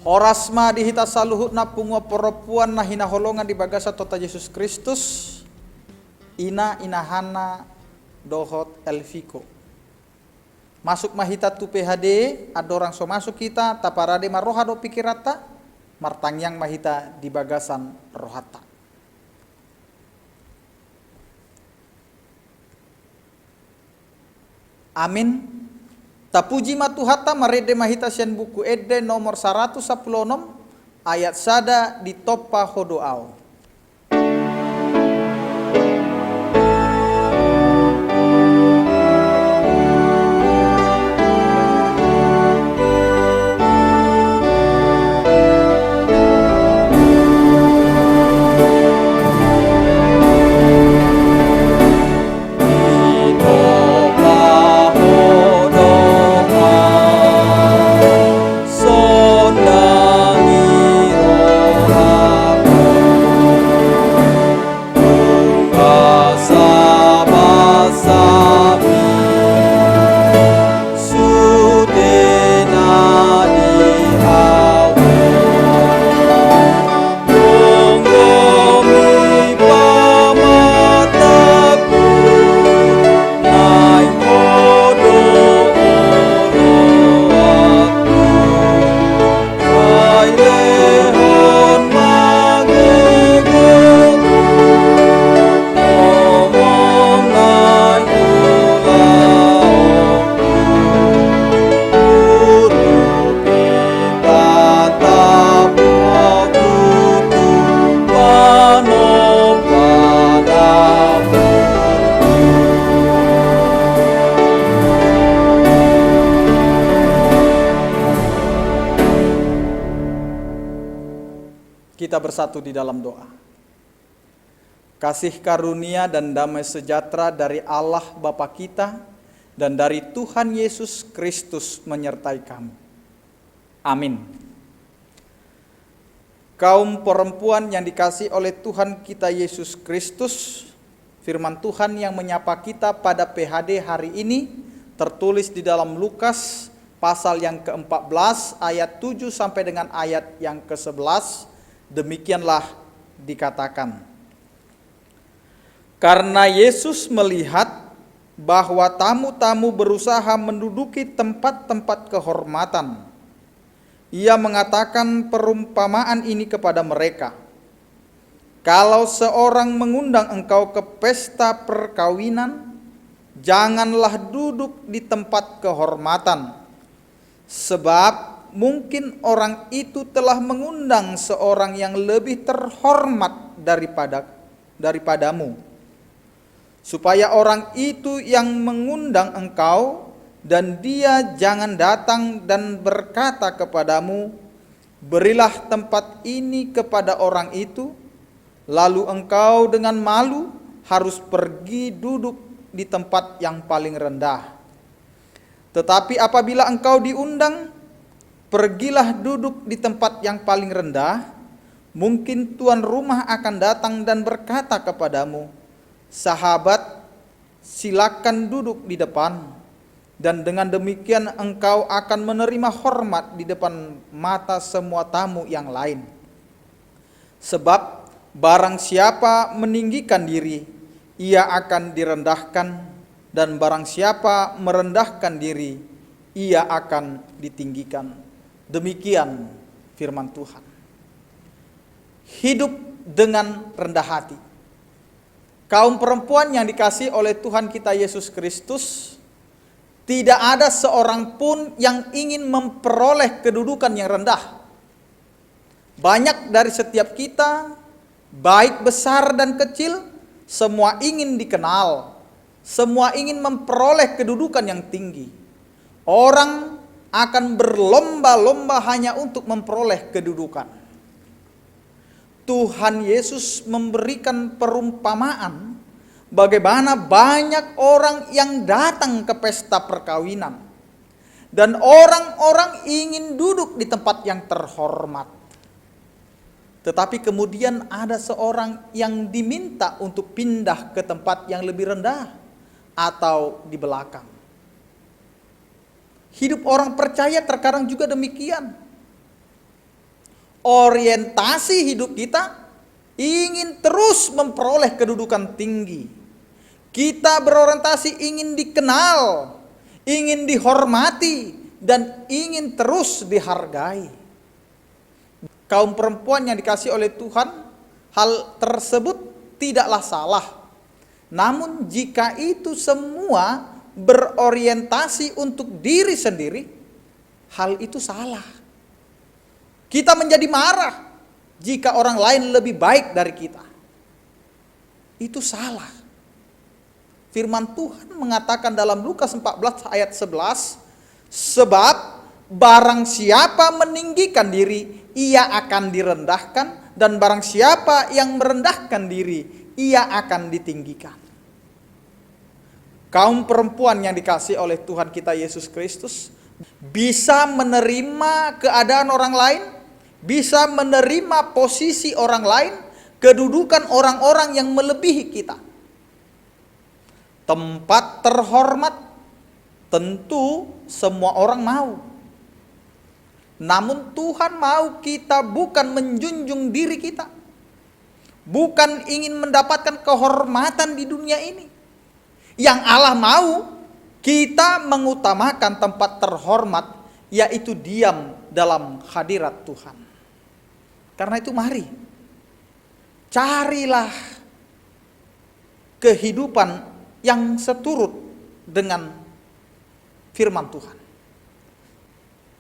Horasma dihita saluhut na pungwa perempuan na hinaholongan di bagasa tota Yesus Kristus. Ina inahana dohot elfiko. Masuk mahita tu PHD, ada orang so masuk kita, taparade maroha do pikirata, martangyang mahita di bagasan rohata. Amin. Tapuji matuhata marede mahita sian buku ede nomor 116 ayat sada di topa hodoao. Kita bersatu di dalam doa. Kasih karunia dan damai sejahtera dari Allah Bapa kita dan dari Tuhan Yesus Kristus menyertai kamu. Amin. Kaum perempuan yang dikasihi oleh Tuhan kita Yesus Kristus, firman Tuhan yang menyapa kita pada PHD hari ini tertulis di dalam Lukas pasal yang ke-14 ayat 7 sampai dengan ayat yang ke-11. Demikianlah dikatakan. Karena Yesus melihat bahwa tamu-tamu berusaha menduduki tempat-tempat kehormatan, Ia mengatakan perumpamaan ini kepada mereka. Kalau seorang mengundang engkau ke pesta perkawinan, janganlah duduk di tempat kehormatan, sebab mungkin orang itu telah mengundang seorang yang lebih terhormat daripadamu, supaya orang itu yang mengundang engkau dan dia jangan datang dan berkata kepadamu, berilah tempat ini kepada orang itu, lalu engkau dengan malu harus pergi duduk di tempat yang paling rendah. Tetapi apabila engkau diundang, pergilah duduk di tempat yang paling rendah. Mungkin tuan rumah akan datang dan berkata kepadamu, sahabat, silakan duduk di depan. Dan dengan demikian engkau akan menerima hormat di depan mata semua tamu yang lain. Sebab barang siapa meninggikan diri, ia akan direndahkan, dan barang siapa merendahkan diri, ia akan ditinggikan. Demikian firman Tuhan. Hidup dengan rendah hati. Kaum perempuan yang dikasihi oleh Tuhan kita Yesus Kristus, tidak ada seorang pun yang ingin memperoleh kedudukan yang rendah. Banyak dari setiap kita, baik besar dan kecil, semua ingin dikenal, semua ingin memperoleh kedudukan yang tinggi. Orang akan berlomba-lomba hanya untuk memperoleh kedudukan. Tuhan Yesus memberikan perumpamaan bagaimana banyak orang yang datang ke pesta perkawinan dan orang-orang ingin duduk di tempat yang terhormat. Tetapi kemudian ada seorang yang diminta untuk pindah ke tempat yang lebih rendah atau di belakang. Hidup orang percaya terkadang juga demikian. orientasi hidup kita ingin terus memperoleh kedudukan tinggi. Kita berorientasi ingin dikenal, ingin dihormati, dan ingin terus dihargai. Kaum perempuan yang dikasihi oleh Tuhan, hal tersebut tidaklah salah. Namun jika itu semua berorientasi untuk diri sendiri, hal itu salah. Kita menjadi marah jika orang lain lebih baik dari kita. Itu salah. Firman Tuhan mengatakan dalam Lukas 14 ayat 11, sebab barang siapa meninggikan diri, ia akan direndahkan, dan barang siapa yang merendahkan diri, ia akan ditinggikan. Kaum perempuan yang dikasihi oleh Tuhan kita Yesus Kristus bisa menerima keadaan orang lain, bisa menerima posisi orang lain, kedudukan orang-orang yang melebihi kita. Tempat terhormat tentu semua orang mau. Namun Tuhan mau kita bukan menjunjung diri kita, bukan ingin mendapatkan kehormatan di dunia ini. Yang Allah mau kita mengutamakan tempat terhormat, yaitu diam dalam hadirat Tuhan. Karena itu mari carilah kehidupan yang seturut dengan firman Tuhan.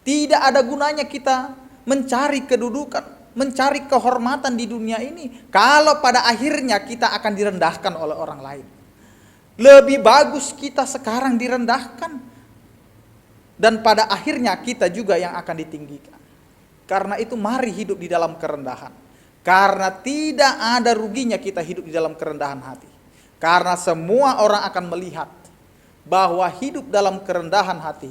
Tidak ada gunanya kita mencari kedudukan, mencari kehormatan di dunia ini, kalau pada akhirnya kita akan direndahkan oleh orang lain. Lebih bagus kita sekarang direndahkan, dan pada akhirnya kita juga yang akan ditinggikan. Karena itu mari hidup di dalam kerendahan. Karena tidak ada ruginya kita hidup di dalam kerendahan hati. Karena semua orang akan melihat bahwa hidup dalam kerendahan hati,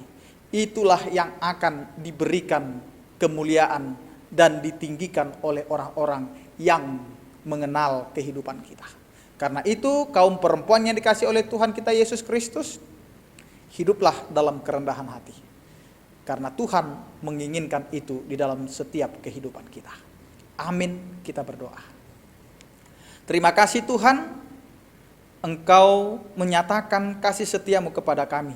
itulah yang akan diberikan kemuliaan dan ditinggikan oleh orang-orang yang mengenal kehidupan kita. Karena itu kaum perempuan yang dikasihi oleh Tuhan kita Yesus Kristus, hiduplah dalam kerendahan hati. Karena Tuhan menginginkan itu di dalam setiap kehidupan kita. Amin, kita berdoa. Terima kasih Tuhan, Engkau menyatakan kasih setiamu kepada kami.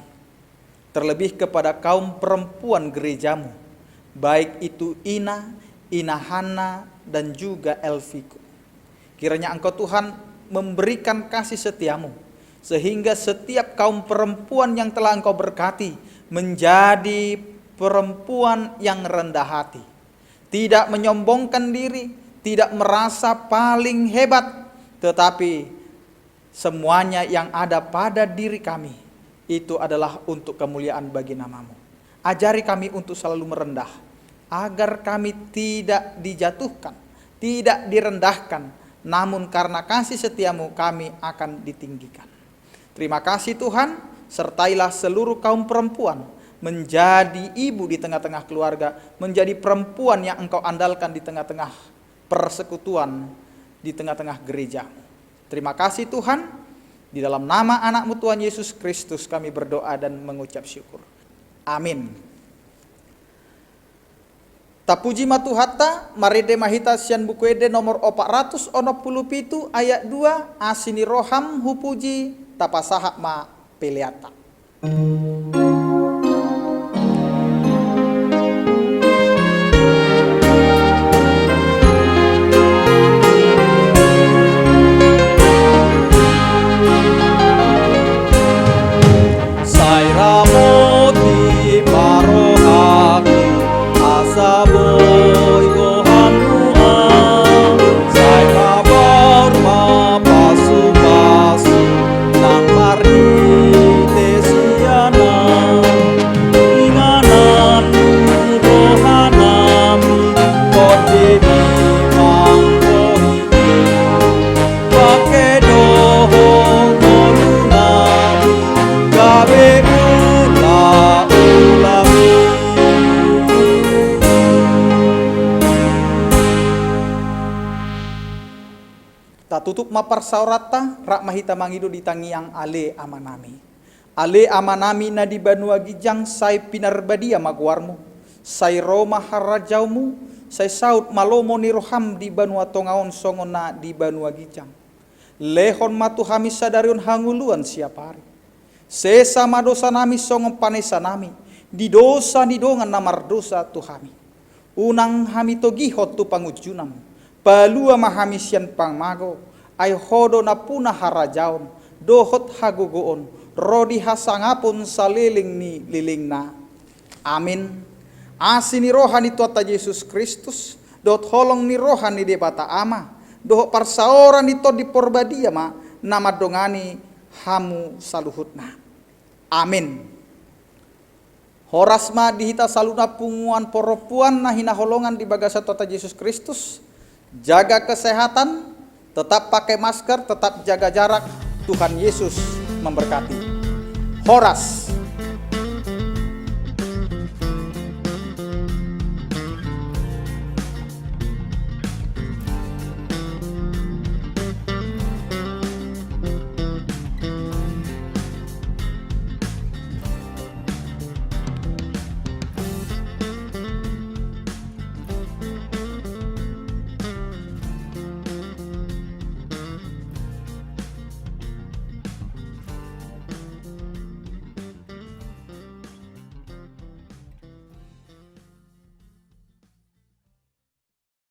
Terlebih kepada kaum perempuan gerejamu, baik itu Ina, Hana, dan juga Elviko. Kiranya Engkau Tuhan memberikan kasih setiamu, sehingga setiap kaum perempuan yang telah Engkau berkati menjadi perempuan yang rendah hati, tidak menyombongkan diri, tidak merasa paling hebat, tetapi semuanya yang ada pada diri kami itu adalah untuk kemuliaan bagi nama-Mu. Ajari kami untuk selalu merendah, agar kami tidak dijatuhkan, tidak direndahkan, namun karena kasih setiamu kami akan ditinggikan. Terima kasih Tuhan, sertailah seluruh kaum perempuan menjadi ibu di tengah-tengah keluarga, menjadi perempuan yang Engkau andalkan di tengah-tengah persekutuan, di tengah-tengah gereja. Terima kasih Tuhan, di dalam nama anak-Mu Tuhan Yesus Kristus kami berdoa dan mengucap syukur. Amin. Tapuji matuhatta maride mahita sian bukuede nomor 467 ayat 2 asini roham hupuji tapasaha ma peleata. Tutup maparsaurata rak mahita mangido di tangiang ale amanami. Ale amanami na di banua gijang say pinarbadia magwarmu. Say Roma harajaumu, Saya saut malomo ni roham di banua tongaon songona di banua gijang. Lehon matu hami sadarion hanguluan siapa hari. Sesama dosa nami songon panesa nami. Di dosa ni dongan namar dosa tu hami. Unang hami togihot tu pangujunam. Palua mahami sian pangmago. Ay hodo na puna harajaon. Dohot hagugoon. Rodi hasangapun saliling ni liling na. Amin. Asini rohani Tuata Yesus Kristus, dot holong ni rohani de bata ama, doh parsaoran ito di porbadia ma, nama dongani hamu saluhutna. Amin. Horas ma dihita saluna punguan poropuan na hinaholongan di bagasa Tuata Yesus Kristus, jaga kesehatan, tetap pakai masker, tetap jaga jarak, Tuhan Yesus memberkati. Horas.